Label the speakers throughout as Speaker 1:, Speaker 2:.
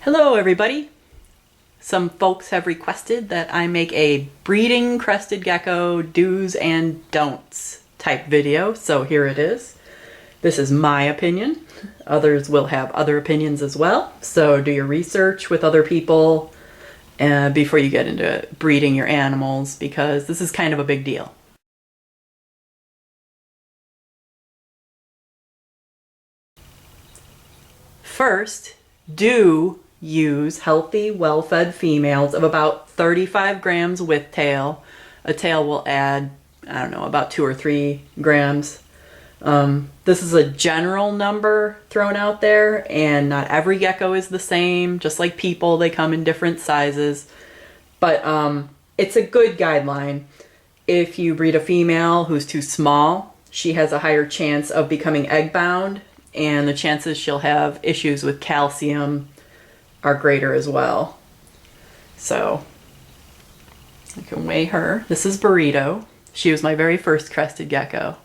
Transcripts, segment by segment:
Speaker 1: Hello everybody! Some folks have requested that I make a breeding crested gecko do's and don'ts type video, so here it is. This is my opinion. Others will have other opinions as well, so do your research with other people before you get into breeding your animals, because this is kind of a big deal. First, do use healthy, well-fed females of about 35 grams with tail. A tail will add, I don't know, about 2 or 3 grams. This is a general number thrown out there, and not every gecko is the same. Just like people, they come in different sizes. But it's a good guideline. If you breed a female who's too small, she has a higher chance of becoming egg-bound, and the chances she'll have issues with calcium are greater as well. So I can weigh her. This is Burrito. She was my very first crested gecko.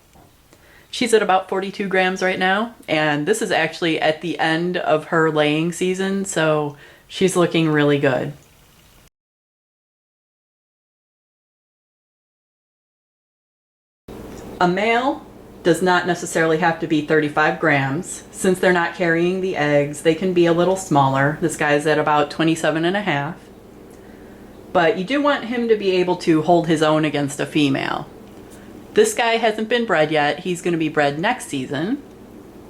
Speaker 1: She's at about 42 grams right now, and this is actually at the end of her laying season, so she's looking really good. A male does not necessarily have to be 35 grams. Since they're not carrying the eggs, they can be a little smaller. This guy's at about 27.5. But you do want him to be able to hold his own against a female. This guy hasn't been bred yet. He's going to be bred next season.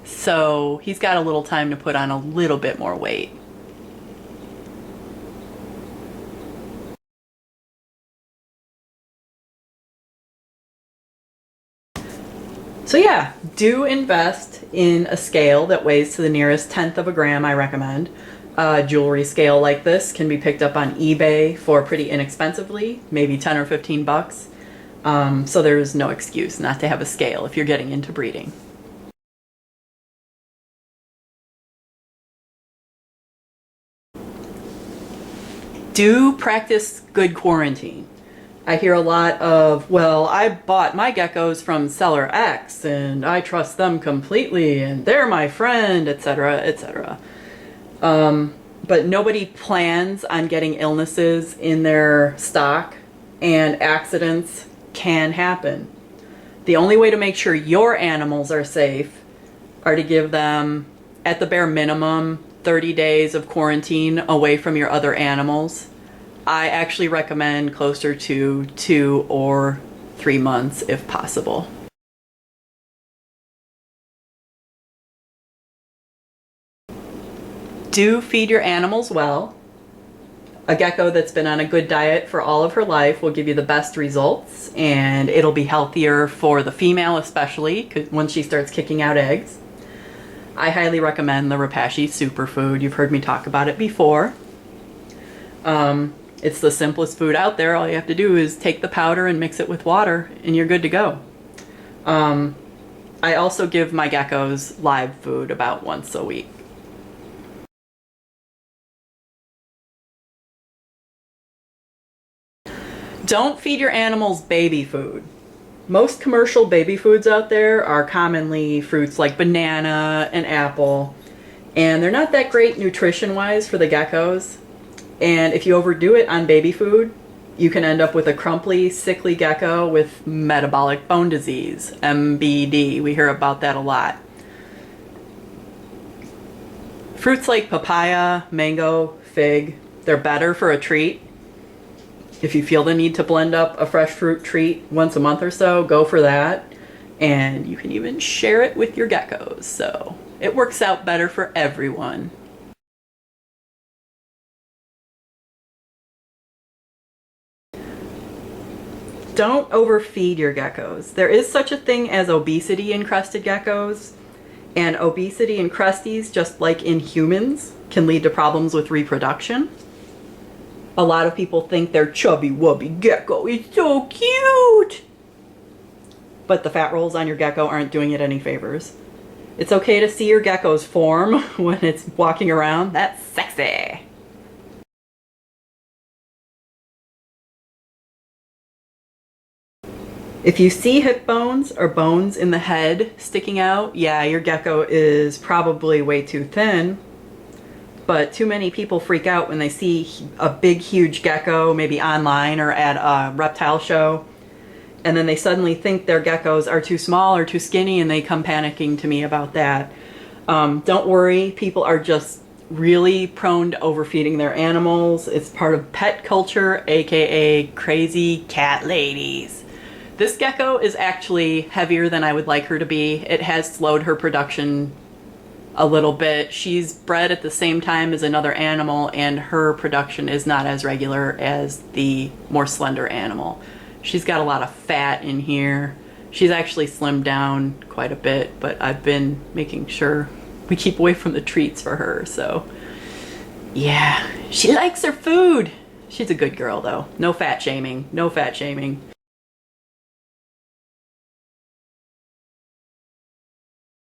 Speaker 1: So he's got a little time to put on a little bit more weight. So yeah, do invest in a scale that weighs to the nearest 1/10 of a gram, I recommend. A jewelry scale like this can be picked up on eBay for pretty inexpensively, maybe 10 or 15 bucks. So there's no excuse not to have a scale if you're getting into breeding. Do practice good quarantine. I hear a lot of, well, I bought my geckos from seller X and I trust them completely and they're my friend, etc., etc. But nobody plans on getting illnesses in their stock, and accidents can happen. The only way to make sure your animals are safe are to give them, at the bare minimum, 30 days of quarantine away from your other animals. I actually recommend closer to 2 or 3 months if possible. Do feed your animals well. A gecko that's been on a good diet for all of her life will give you the best results, and it'll be healthier for the female especially once she starts kicking out eggs. I highly recommend the Repashy superfood. You've heard me talk about it before. It's the simplest food out there. All you have to do is take the powder and mix it with water and you're good to go. I also give my geckos live food about once a week. Don't feed your animals baby food. Most commercial baby foods out there are commonly fruits like banana and apple, and they're not that great nutrition-wise for the geckos. And if you overdo it on baby food, you can end up with a crumply, sickly gecko with metabolic bone disease, MBD. We hear about that a lot. Fruits like papaya, mango, fig, they're better for a treat. If you feel the need to blend up a fresh fruit treat once a month or so, go for that. And you can even share it with your geckos, so it works out better for everyone. Don't overfeed your geckos. There is such a thing as obesity in crested geckos, and obesity in cresties, just like in humans, can lead to problems with reproduction. A lot of people think their chubby wubby gecko is so cute, but the fat rolls on your gecko aren't doing it any favors. It's okay to see your gecko's form when it's walking around. That's sexy. If you see hip bones or bones in the head sticking out, yeah, your gecko is probably way too thin. but too many people freak out when they see a big, huge gecko, maybe online or at a reptile show, and then they suddenly think their geckos are too small or too skinny, and they come panicking to me about that. Don't worry, people are just really prone to overfeeding their animals. It's part of pet culture, aka crazy cat ladies. This gecko is actually heavier than I would like her to be. It has slowed her production a little bit. She's bred at the same time as another animal, and her production is not as regular as the more slender animal. She's got a lot of fat in here. She's actually slimmed down quite a bit, but I've been making sure we keep away from the treats for her. So yeah, she likes her food. She's a good girl though. No fat shaming, no fat shaming.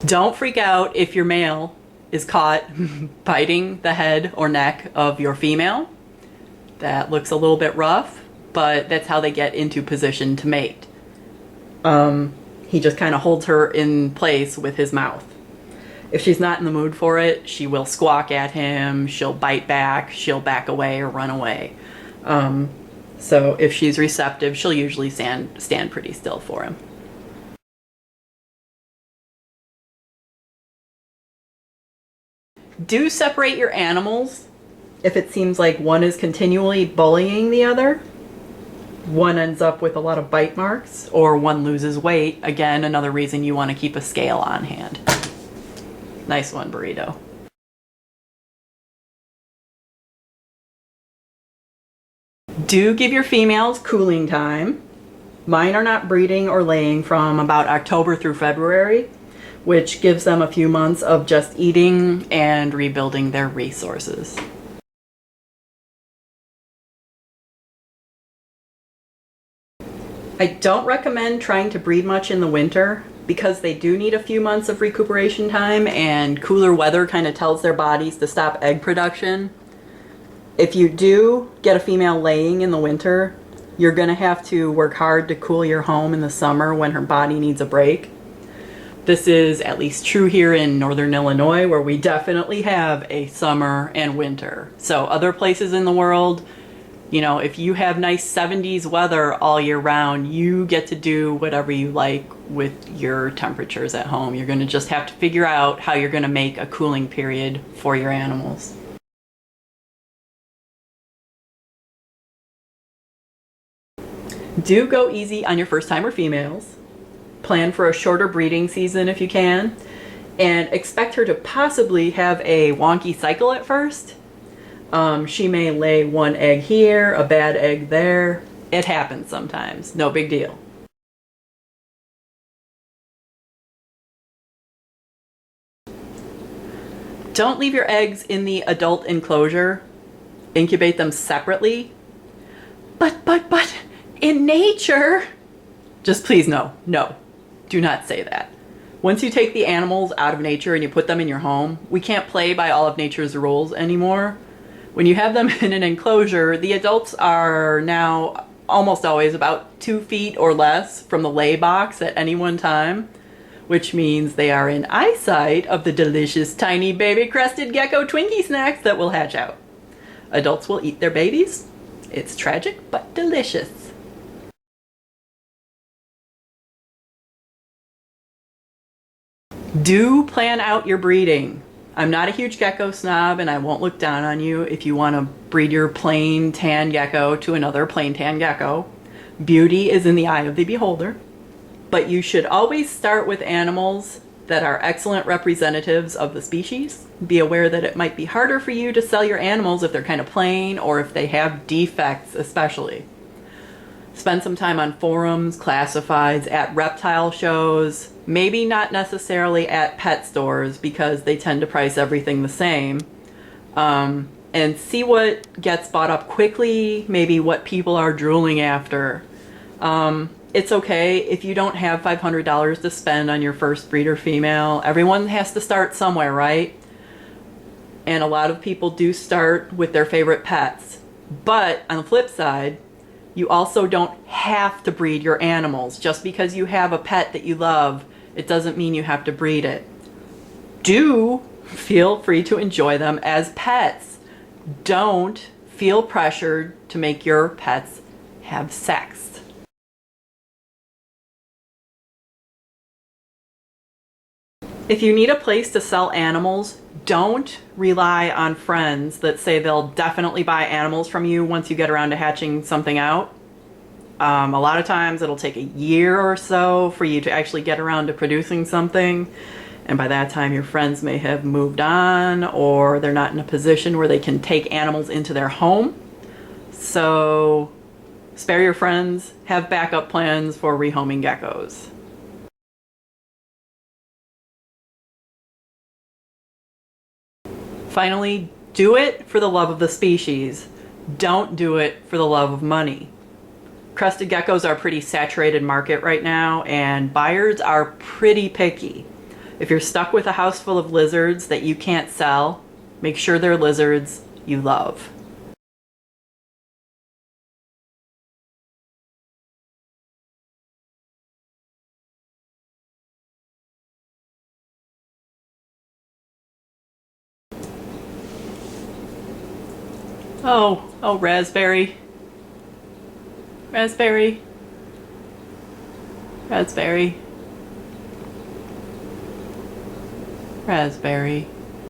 Speaker 1: Don't freak out if your male is caught biting the head or neck of your female. That looks a little bit rough, but that's how they get into position to mate. He just kind of holds her in place with his mouth. If she's not in the mood for it, she will squawk at him, she'll bite back, she'll back away or run away. So if she's receptive, she'll usually stand pretty still for him. Do separate your animals if it seems like one is continually bullying the other. One ends up with a lot of bite marks, or one loses weight. Again, another reason you want to keep a scale on hand. Nice one, Burrito. Do give your females cooling time. Mine are not breeding or laying from about October through February, which gives them a few months of just eating and rebuilding their resources. I don't recommend trying to breed much in the winter because they do need a few months of recuperation time, and cooler weather kind of tells their bodies to stop egg production. If you do get a female laying in the winter, you're going to have to work hard to cool your home in the summer when her body needs a break. This is at least true here in northern Illinois, where we definitely have a summer and winter. So other places in the world, you know, if you have nice 70s weather all year round, you get to do whatever you like with your temperatures at home. You're going to just have to figure out how you're going to make a cooling period for your animals. Do go easy on your first-timer females. Plan for a shorter breeding season if you can, and expect her to possibly have a wonky cycle at first. She may lay one egg here, a bad egg there. It happens sometimes, no big deal. Don't leave your eggs in the adult enclosure. Incubate them separately. But, in nature, just please no. Do not say that. Once you take the animals out of nature and you put them in your home, we can't play by all of nature's rules anymore. When you have them in an enclosure, the adults are now almost always about 2 feet or less from the lay box at any one time, which means they are in eyesight of the delicious tiny baby Crested Gecko Twinkie snacks that will hatch out. Adults will eat their babies. It's tragic but delicious. Do plan out your breeding. I'm not a huge gecko snob, and I won't look down on you if you want to breed your plain tan gecko to another plain tan gecko. Beauty is in the eye of the beholder. But you should always start with animals that are excellent representatives of the species. Be aware that it might be harder for you to sell your animals if they're kind of plain or if they have defects especially. Spend some time on forums, classifieds, at reptile shows, maybe not necessarily at pet stores because they tend to price everything the same. And see what gets bought up quickly, maybe what people are drooling after. It's okay if you don't have $500 to spend on your first breeder female. Everyone has to start somewhere, right? And a lot of people do start with their favorite pets. But on the flip side, you also don't have to breed your animals. Just because you have a pet that you love, it doesn't mean you have to breed it. Do feel free to enjoy them as pets. Don't feel pressured to make your pets have sex. If you need a place to sell animals, don't rely on friends that say they'll definitely buy animals from you once you get around to hatching something out. A lot of times it'll take a year or so for you to actually get around to producing something. And by that time, your friends may have moved on, or they're not in a position where they can take animals into their home. So spare your friends, have backup plans for rehoming geckos. Finally, do it for the love of the species. Don't do it for the love of money. Crested geckos are a pretty saturated market right now, and buyers are pretty picky. If you're stuck with a house full of lizards that you can't sell, make sure they're lizards you love. Oh, raspberry. Raspberry. Raspberry. Raspberry.